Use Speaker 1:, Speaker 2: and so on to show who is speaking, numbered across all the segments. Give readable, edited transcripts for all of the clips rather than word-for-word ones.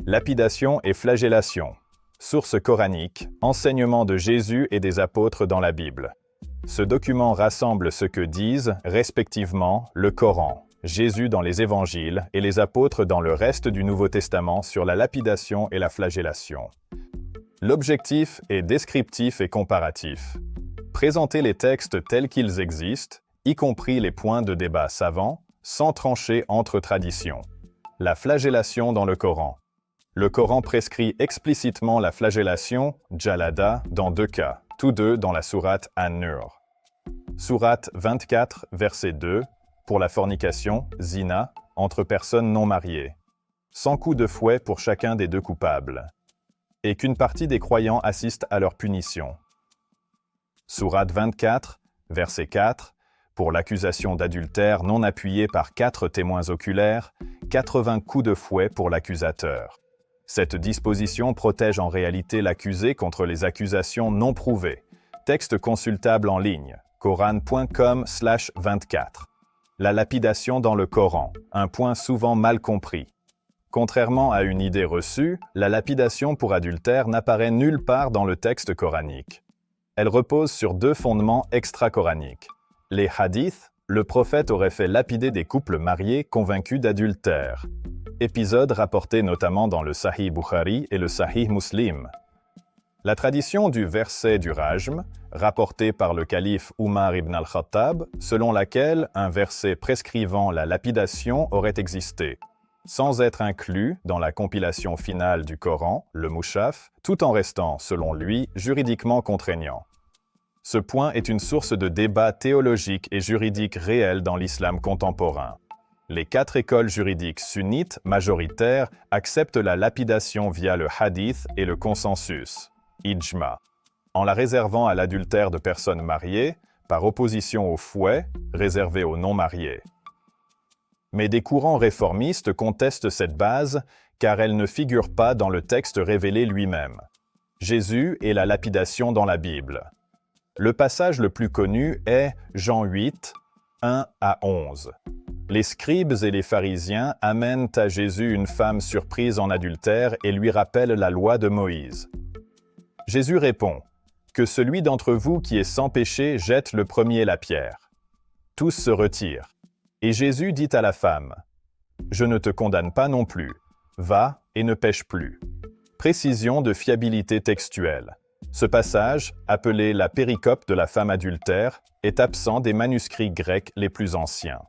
Speaker 1: Lapidation et flagellation. Source coranique, enseignement de Jésus et des apôtres dans la Bible. Ce document rassemble ce que disent, respectivement, le Coran, Jésus dans les Évangiles et les apôtres dans le reste du Nouveau Testament sur la lapidation et la flagellation. L'objectif est descriptif et comparatif. Présenter les textes tels qu'ils existent, y compris les points de débat savants, sans trancher entre traditions. La flagellation dans le Coran. Le Coran prescrit explicitement la flagellation, jalada, dans 2 cas, tous deux dans la sourate An-Nur. Sourate 24, verset 2, pour la fornication, zina, entre personnes non mariées. 100 coups de fouet pour chacun des 2 coupables. Et qu'une partie des croyants assiste à leur punition. Sourate 24, verset 4, pour l'accusation d'adultère non appuyée par 4 témoins oculaires, 80 coups de fouet pour l'accusateur. Cette disposition protège en réalité l'accusé contre les accusations non prouvées. Texte consultable en ligne, koran.com/24. La lapidation dans le Coran, un point souvent mal compris. Contrairement à une idée reçue, la lapidation pour adultère n'apparaît nulle part dans le texte coranique. Elle repose sur 2 fondements extra-coraniques. Les hadiths, le prophète aurait fait lapider des couples mariés convaincus d'adultère. Épisode rapporté notamment dans le Sahih Bukhari et le Sahih Muslim. La tradition du verset du Rajm, rapportée par le calife Umar ibn al-Khattab, selon laquelle un verset prescrivant la lapidation aurait existé, sans être inclus dans la compilation finale du Coran, le Mushaf, tout en restant, selon lui, juridiquement contraignant. Ce point est une source de débat théologique et juridique réel dans l'islam contemporain. Les 4 écoles juridiques sunnites majoritaires acceptent la lapidation via le hadith et le consensus, ijma, en la réservant à l'adultère de personnes mariées, par opposition au fouet, réservé aux non-mariés. Mais des courants réformistes contestent cette base car elle ne figure pas dans le texte révélé lui-même. Jésus et la lapidation dans la Bible. Le passage le plus connu est Jean 8, 1 à 11. Les scribes et les pharisiens amènent à Jésus une femme surprise en adultère et lui rappellent la loi de Moïse. Jésus répond « Que celui d'entre vous qui est sans péché jette le premier la pierre. » Tous se retirent. Et Jésus dit à la femme « Je ne te condamne pas non plus. Va et ne pêche plus. » Précision de fiabilité textuelle. Ce passage, appelé la péricope de la femme adultère, est absent des manuscrits grecs les plus anciens.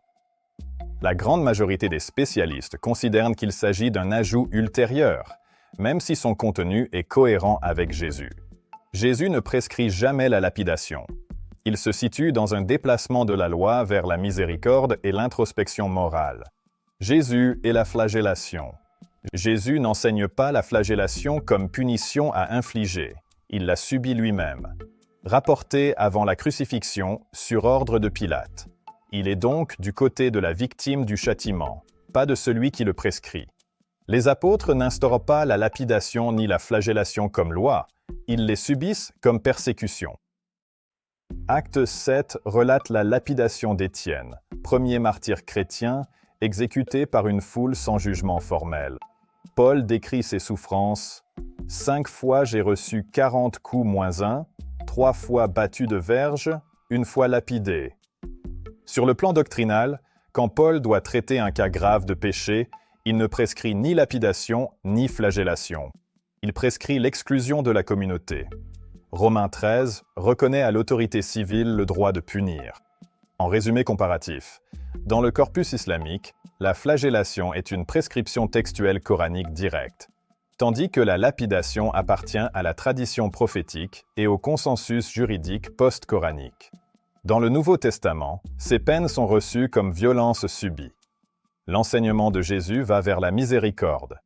Speaker 1: La grande majorité des spécialistes considèrent qu'il s'agit d'un ajout ultérieur, même si son contenu est cohérent avec Jésus. Jésus ne prescrit jamais la lapidation. Il se situe dans un déplacement de la loi vers la miséricorde et l'introspection morale. Jésus et la flagellation. Jésus n'enseigne pas la flagellation comme punition à infliger. Il la subit lui-même. Rapporté avant la crucifixion sur ordre de Pilate. Il est donc du côté de la victime du châtiment, pas de celui qui le prescrit. Les apôtres n'instaurent pas la lapidation ni la flagellation comme loi, ils les subissent comme persécution. Acte 7 relate la lapidation d'Étienne, premier martyr chrétien, exécuté par une foule sans jugement formel. Paul décrit ses souffrances. 5 fois j'ai reçu 40 coups moins 1, 3 fois battu de verge, 1 fois lapidé. Sur le plan doctrinal, quand Paul doit traiter un cas grave de péché, il ne prescrit ni lapidation ni flagellation. Il prescrit l'exclusion de la communauté. Romains 13 reconnaît à l'autorité civile le droit de punir. En résumé comparatif, dans le corpus islamique, la flagellation est une prescription textuelle coranique directe, tandis que la lapidation appartient à la tradition prophétique et au consensus juridique post-coranique. Dans le Nouveau Testament, ces peines sont reçues comme violences subies. L'enseignement de Jésus va vers la miséricorde.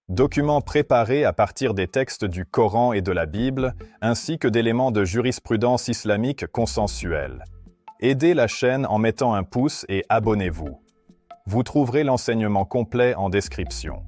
Speaker 1: Document préparé à partir des textes du Coran et de la Bible, ainsi que d'éléments de jurisprudence islamique consensuelle. Aidez la chaîne en mettant un pouce et abonnez-vous. Vous trouverez l'enseignement complet en description.